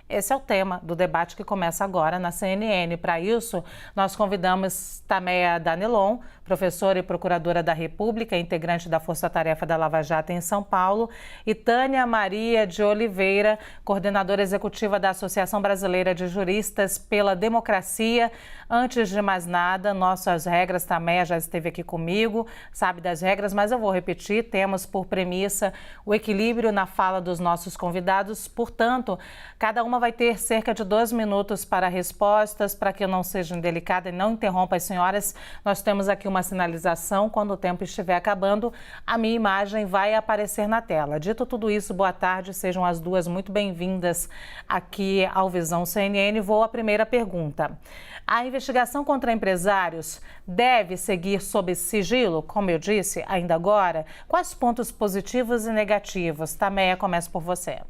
Esse é o tema do debate que começa agora na CNN. Para isso, nós convidamos Tameia Danilon, professora e procuradora da República, integrante da Força Tarefa da Lava Jato em São Paulo, e Tânia Maria de Oliveira, coordenadora executiva da Associação Brasileira de Juristas pela Democracia. Antes de mais nada, nossas regras, Tameia já esteve aqui comigo, sabe das regras, mas eu vou repetir. Temos por premissa o equilíbrio na fala dos nossos convidados, portanto, cada uma vai ter cerca de 2 minutos para respostas, para que eu não seja indelicada e não interrompa as senhoras. Nós temos aqui uma sinalização, quando o tempo estiver acabando, a minha imagem vai aparecer na tela. Dito tudo isso, boa tarde, sejam as duas muito bem-vindas aqui ao Visão CNN. Vou à primeira pergunta. A investigação contra empresários deve seguir sob sigilo, como eu disse ainda agora? Quais pontos positivos e negativos? Tameia, começo por você.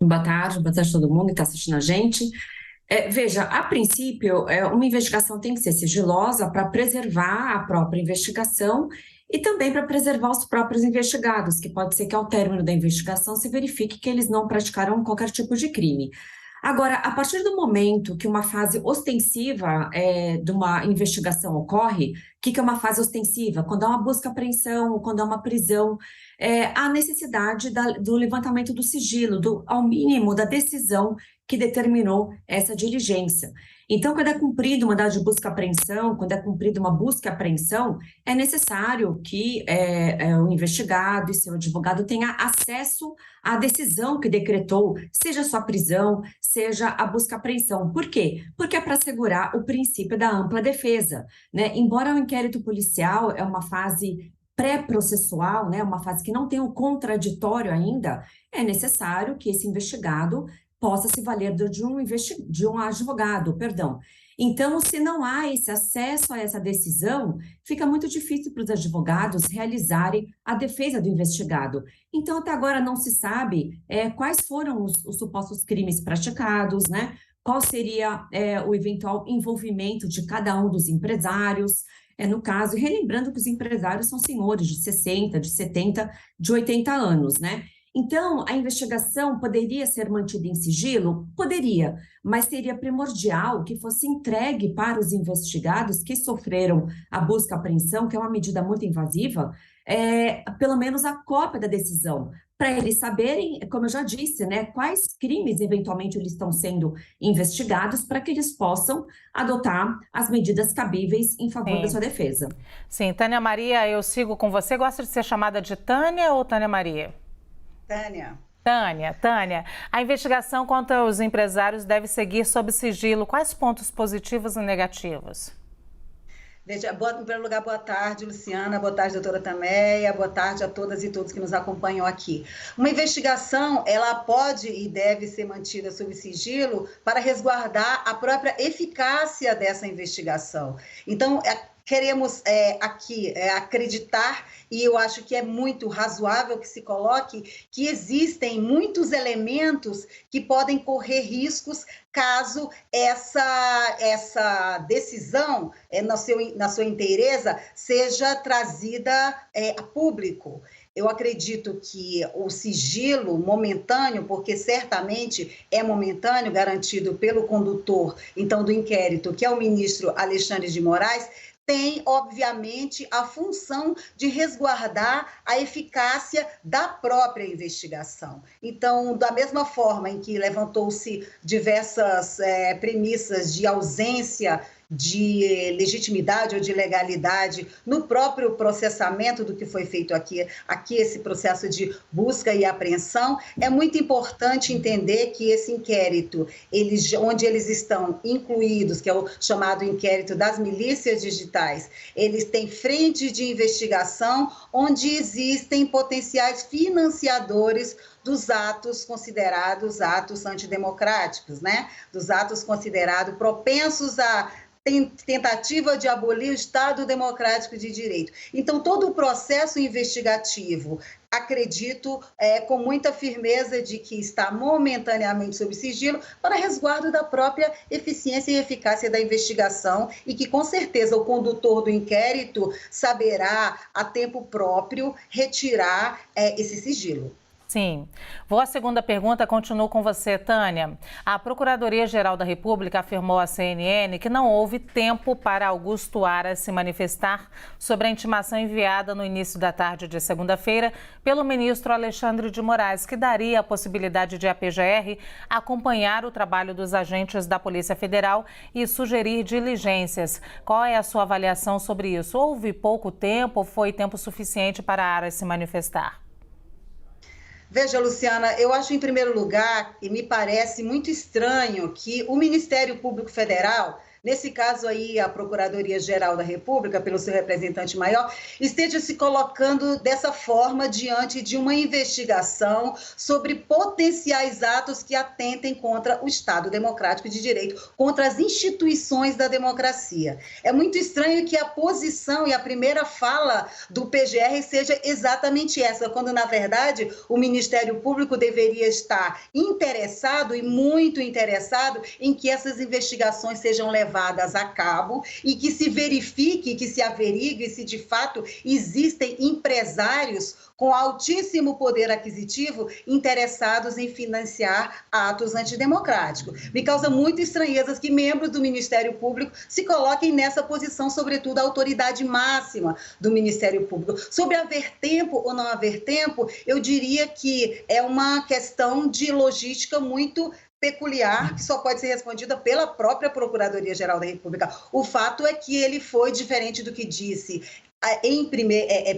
Boa tarde a todo mundo que está assistindo a gente. Veja, a princípio, uma investigação tem que ser sigilosa para preservar a própria investigação e também para preservar os próprios investigados, que pode ser que ao término da investigação se verifique que eles não praticaram qualquer tipo de crime. Agora, a partir do momento que uma fase ostensiva de uma investigação ocorre, o que é uma fase ostensiva? Quando há uma busca-apreensão ou quando há uma prisão, há necessidade do levantamento do sigilo, ao mínimo da decisão que determinou essa diligência. Então, quando é cumprido uma mandado de busca-apreensão, quando é cumprida uma busca e apreensão, é necessário que o investigado e seu advogado tenha acesso à decisão que decretou, seja a sua prisão, seja a busca-apreensão. Por quê? Porque é para assegurar o princípio da ampla defesa, né? Embora o inquérito policial é uma fase pré-processual, né, uma fase que não tem o contraditório ainda, é necessário que esse investigado possa se valer de um advogado, perdão. Então, se não há esse acesso a essa decisão, fica muito difícil para os advogados realizarem a defesa do investigado. Então, até agora não se sabe quais foram os supostos crimes praticados, né? Qual seria o eventual envolvimento de cada um dos empresários, no caso, relembrando que os empresários são senhores de 60, de 70, de 80 anos, né? Então, a investigação poderia ser mantida em sigilo? Poderia, mas seria primordial que fosse entregue para os investigados que sofreram a busca-apreensão, que é uma medida muito invasiva, pelo menos a cópia da decisão, para eles saberem, como eu já disse, né, quais crimes eventualmente eles estão sendo investigados, para que eles possam adotar as medidas cabíveis em favor da sua defesa. Sim, Tânia Maria, eu sigo com você. Gosta de ser chamada de Tânia ou Tânia Maria? Tânia, a investigação contra os empresários deve seguir sob sigilo. Quais pontos positivos e negativos? Veja, em primeiro lugar, boa tarde, Luciana, boa tarde, doutora Tameia, boa tarde a todas e todos que nos acompanham aqui. Uma investigação, ela pode e deve ser mantida sob sigilo para resguardar a própria eficácia dessa investigação. Então, queremos aqui acreditar, e eu acho que é muito razoável que se coloque, que existem muitos elementos que podem correr riscos caso essa decisão, na sua inteireza, seja trazida a público. Eu acredito que o sigilo momentâneo, porque certamente é momentâneo, garantido pelo condutor, então, do inquérito, que é o ministro Alexandre de Moraes, tem, obviamente, a função de resguardar a eficácia da própria investigação. Então, da mesma forma em que levantou-se diversas premissas de ausência de legitimidade ou de legalidade no próprio processamento do que foi feito aqui esse processo de busca e apreensão, é muito importante entender que esse inquérito, onde eles estão incluídos, que é o chamado inquérito das milícias digitais, eles têm frente de investigação onde existem potenciais financiadores dos atos considerados atos antidemocráticos, né? Dos atos considerados propensos a tentativa de abolir o Estado Democrático de Direito. Então, todo o processo investigativo, acredito com muita firmeza de que está momentaneamente sob sigilo para resguardo da própria eficiência e eficácia da investigação e que, com certeza, o condutor do inquérito saberá, a tempo próprio, retirar esse sigilo. Sim. Vou à segunda pergunta, continuo com você, Tânia. A Procuradoria-Geral da República afirmou à CNN que não houve tempo para Augusto Aras se manifestar sobre a intimação enviada no início da tarde de segunda-feira pelo ministro Alexandre de Moraes, que daria a possibilidade de a PGR acompanhar o trabalho dos agentes da Polícia Federal e sugerir diligências. Qual é a sua avaliação sobre isso? Houve pouco tempo ou foi tempo suficiente para Aras se manifestar? Veja, Luciana, eu acho, em primeiro lugar, e me parece muito estranho que o Ministério Público Federal, nesse caso aí a Procuradoria-Geral da República, pelo seu representante maior, esteja se colocando dessa forma diante de uma investigação sobre potenciais atos que atentem contra o Estado Democrático de Direito, contra as instituições da democracia. É muito estranho que a posição e a primeira fala do PGR seja exatamente essa, quando, na verdade, o Ministério Público deveria estar interessado e muito interessado em que essas investigações sejam levadas a cabo e que se verifique, que se averigue se de fato existem empresários com altíssimo poder aquisitivo interessados em financiar atos antidemocráticos. Me causa muita estranheza que membros do Ministério Público se coloquem nessa posição, sobretudo a autoridade máxima do Ministério Público. Sobre haver tempo ou não haver tempo, eu diria que é uma questão de logística muito peculiar, que só pode ser respondida pela própria Procuradoria-Geral da República. O fato é que ele foi, diferente do que disse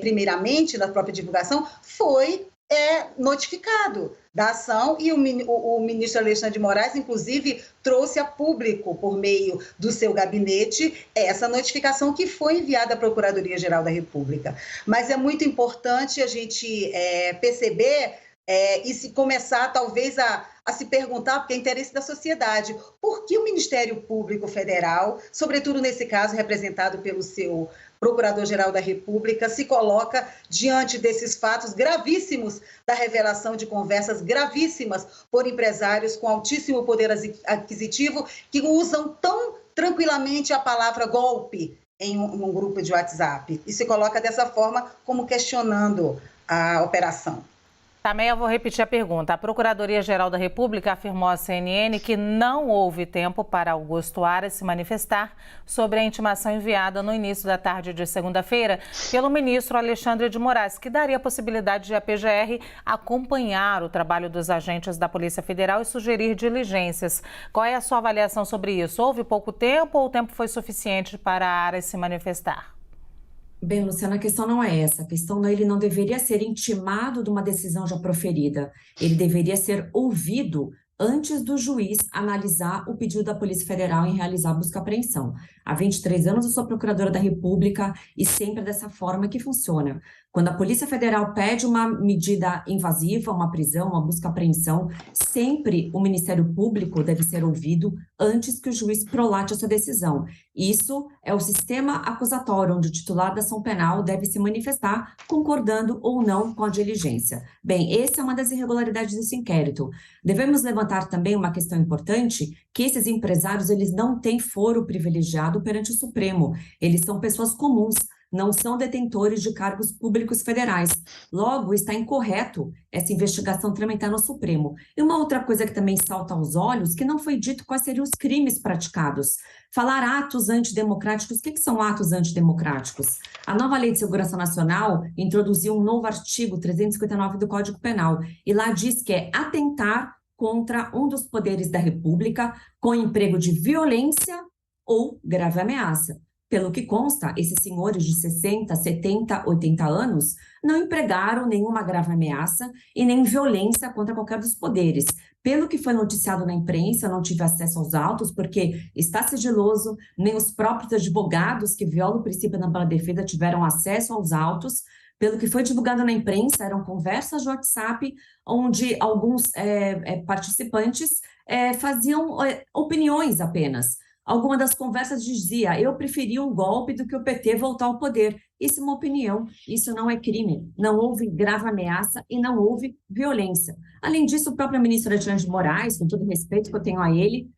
primeiramente na própria divulgação, foi notificado da ação e o ministro Alexandre de Moraes, inclusive, trouxe a público, por meio do seu gabinete, essa notificação que foi enviada à Procuradoria-Geral da República. Mas é muito importante a gente perceber e se começar, talvez, a se perguntar, porque é interesse da sociedade, por que o Ministério Público Federal, sobretudo nesse caso representado pelo seu Procurador-Geral da República, se coloca diante desses fatos gravíssimos da revelação de conversas gravíssimas por empresários com altíssimo poder aquisitivo que usam tão tranquilamente a palavra golpe em um grupo de WhatsApp e se coloca dessa forma como questionando a operação. Também eu vou repetir a pergunta. A Procuradoria-Geral da República afirmou à CNN que não houve tempo para Augusto Aras se manifestar sobre a intimação enviada no início da tarde de segunda-feira pelo ministro Alexandre de Moraes, que daria a possibilidade de a PGR acompanhar o trabalho dos agentes da Polícia Federal e sugerir diligências. Qual é a sua avaliação sobre isso? Houve pouco tempo ou o tempo foi suficiente para Aras se manifestar? Bem, Luciana, a questão não é essa. A questão é ele não deveria ser intimado de uma decisão já proferida. Ele deveria ser ouvido antes do juiz analisar o pedido da Polícia Federal em realizar a busca-apreensão. Há 23 anos eu sou procuradora da República e sempre é dessa forma que funciona. Quando a Polícia Federal pede uma medida invasiva, uma prisão, uma busca-apreensão, sempre o Ministério Público deve ser ouvido antes que o juiz prolate essa decisão. Isso é o sistema acusatório, onde o titular da ação penal deve se manifestar concordando ou não com a diligência. Bem, essa é uma das irregularidades desse inquérito. Devemos levantar também uma questão importante, que esses empresários eles não têm foro privilegiado perante o Supremo. Eles são pessoas comuns, não são detentores de cargos públicos federais. Logo, está incorreto essa investigação tramitar no Supremo. E uma outra coisa que também salta aos olhos, que não foi dito quais seriam os crimes praticados. Falar atos antidemocráticos, o que são atos antidemocráticos? A nova Lei de Segurança Nacional introduziu um novo artigo 359 do Código Penal, e lá diz que é atentar contra um dos poderes da República com emprego de violência ou grave ameaça. Pelo que consta, esses senhores de 60, 70, 80 anos não empregaram nenhuma grave ameaça e nem violência contra qualquer dos poderes. Pelo que foi noticiado na imprensa, eu não tive acesso aos autos, porque está sigiloso, nem os próprios advogados que violam o princípio da ampla defesa tiveram acesso aos autos. Pelo que foi divulgado na imprensa, eram conversas de WhatsApp, onde alguns participantes faziam opiniões apenas. Alguma das conversas dizia, eu preferia um golpe do que o PT voltar ao poder. Isso é uma opinião, isso não é crime. Não houve grave ameaça e não houve violência. Além disso, o próprio ministro Alexandre de Moraes, com todo o respeito que eu tenho a ele,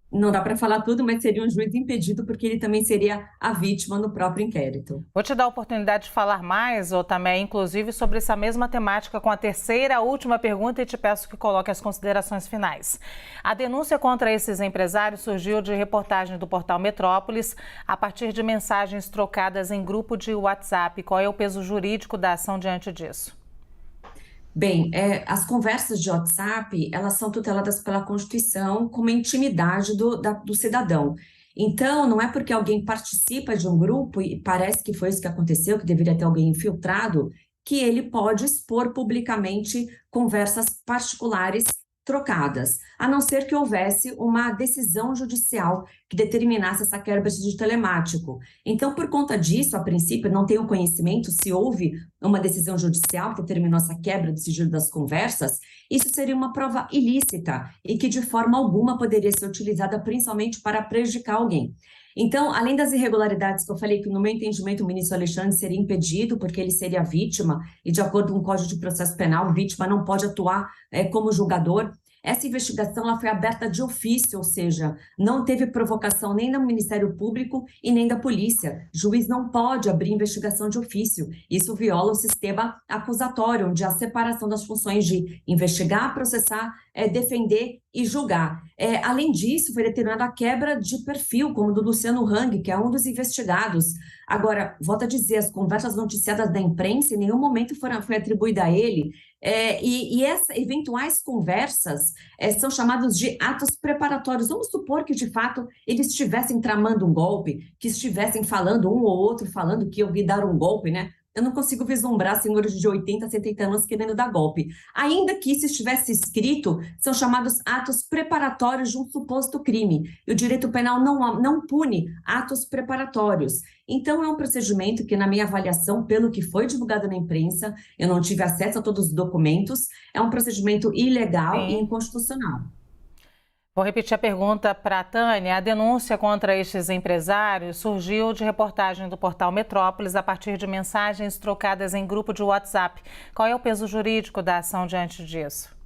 Não dá para falar tudo, mas seria um juiz impedido, porque ele também seria a vítima no próprio inquérito. Vou te dar a oportunidade de falar mais, ou também, inclusive, sobre essa mesma temática com a terceira, última pergunta, e te peço que coloque as considerações finais. A denúncia contra esses empresários surgiu de reportagem do portal Metrópolis, a partir de mensagens trocadas em grupo de WhatsApp. Qual é o peso jurídico da ação diante disso? Bem, as conversas de WhatsApp, elas são tuteladas pela Constituição como intimidade do cidadão. Então, não é porque alguém participa de um grupo, e parece que foi isso que aconteceu, que deveria ter alguém infiltrado, que ele pode expor publicamente conversas particulares trocadas, a não ser que houvesse uma decisão judicial que determinasse essa quebra de sigilo telemático. Então, por conta disso, a princípio, não tenho conhecimento se houve uma decisão judicial que determinou essa quebra de sigilo das conversas. Isso seria uma prova ilícita e que de forma alguma poderia ser utilizada principalmente para prejudicar alguém. Então, além das irregularidades que eu falei, que no meu entendimento o ministro Alexandre seria impedido, porque ele seria vítima, e de acordo com o Código de Processo Penal, vítima não pode atuar como julgador. Essa investigação ela foi aberta de ofício, ou seja, não teve provocação nem do Ministério Público e nem da polícia. Juiz não pode abrir investigação de ofício. Isso viola o sistema acusatório, onde há a separação das funções de investigar, processar, defender e julgar. Além disso, foi determinada a quebra de perfil, como do Luciano Hang, que é um dos investigados. Agora, volto a dizer, as conversas noticiadas da imprensa em nenhum momento foi atribuída a ele. E essas eventuais conversas são chamados de atos preparatórios. Vamos supor que, de fato, eles estivessem tramando um golpe, que estivessem falando, um ou outro falando que iam dar um golpe, né? Eu não consigo vislumbrar senhores de 80, 70 anos querendo dar golpe. Ainda que isso estivesse escrito, são chamados atos preparatórios de um suposto crime. E o direito penal não pune atos preparatórios. Então, é um procedimento que, na minha avaliação, pelo que foi divulgado na imprensa, eu não tive acesso a todos os documentos, é um procedimento ilegal e inconstitucional. Vou repetir a pergunta para a Tânia. A denúncia contra estes empresários surgiu de reportagem do portal Metrópolis a partir de mensagens trocadas em grupo de WhatsApp. Qual é o peso jurídico da ação diante disso?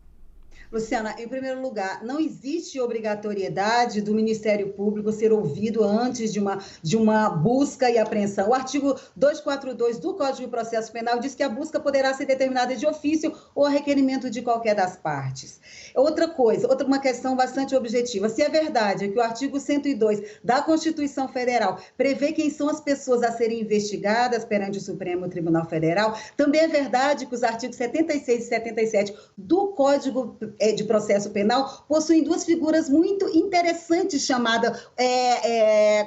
Luciana, em primeiro lugar, não existe obrigatoriedade do Ministério Público ser ouvido antes de uma busca e apreensão. O artigo 242 do Código de Processo Penal diz que a busca poderá ser determinada de ofício ou a requerimento de qualquer das partes. Uma questão bastante objetiva. Se é verdade que o artigo 102 da Constituição Federal prevê quem são as pessoas a serem investigadas perante o Supremo Tribunal Federal, também é verdade que os artigos 76 e 77 do Código de Processo Penal possuem duas figuras muito interessantes chamadas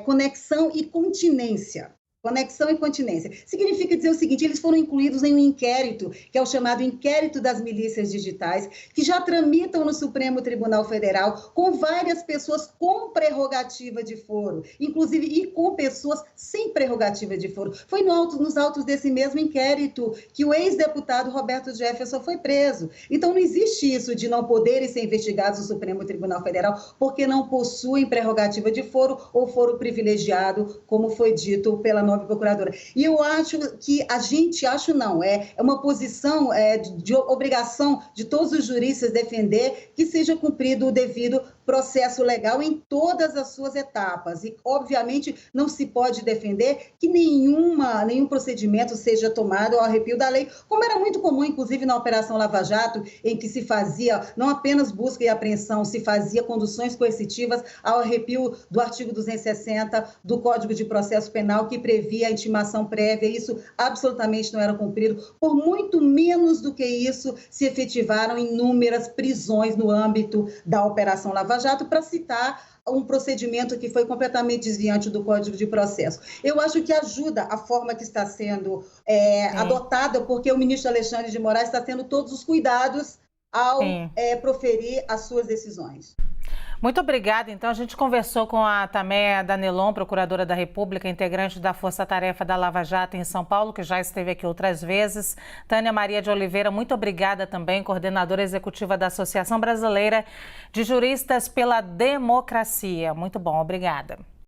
conexão e continência. Conexão e continência. Significa dizer o seguinte, eles foram incluídos em um inquérito, que é o chamado Inquérito das Milícias Digitais, que já tramitam no Supremo Tribunal Federal com várias pessoas com prerrogativa de foro, inclusive e com pessoas sem prerrogativa de foro. Foi nos autos desse mesmo inquérito que o ex-deputado Roberto Jefferson foi preso. Então, não existe isso de não poderem ser investigados no Supremo Tribunal Federal porque não possuem prerrogativa de foro ou foro privilegiado, como foi dito pela nova procuradora. E eu acho que é uma posição de obrigação de todos os juristas defender que seja cumprido o devido processo legal em todas as suas etapas. E, obviamente, não se pode defender que nenhum procedimento seja tomado ao arrepio da lei, como era muito comum, inclusive, na Operação Lava Jato, em que se fazia não apenas busca e apreensão, se fazia conduções coercitivas ao arrepio do artigo 260 do Código de Processo Penal, que previa a intimação prévia. Isso absolutamente não era cumprido. Por muito menos do que isso, se efetivaram inúmeras prisões no âmbito da Operação Lava Jato, para citar um procedimento que foi completamente desviante do Código de Processo. Eu acho que ajuda a forma que está sendo adotada, porque o ministro Alexandre de Moraes está tendo todos os cuidados ao proferir as suas decisões. Muito obrigada. Então, a gente conversou com a Tameia Danelon, procuradora da República, integrante da Força Tarefa da Lava Jato em São Paulo, que já esteve aqui outras vezes. Tânia Maria de Oliveira, muito obrigada também, coordenadora executiva da Associação Brasileira de Juristas pela Democracia. Muito bom, obrigada.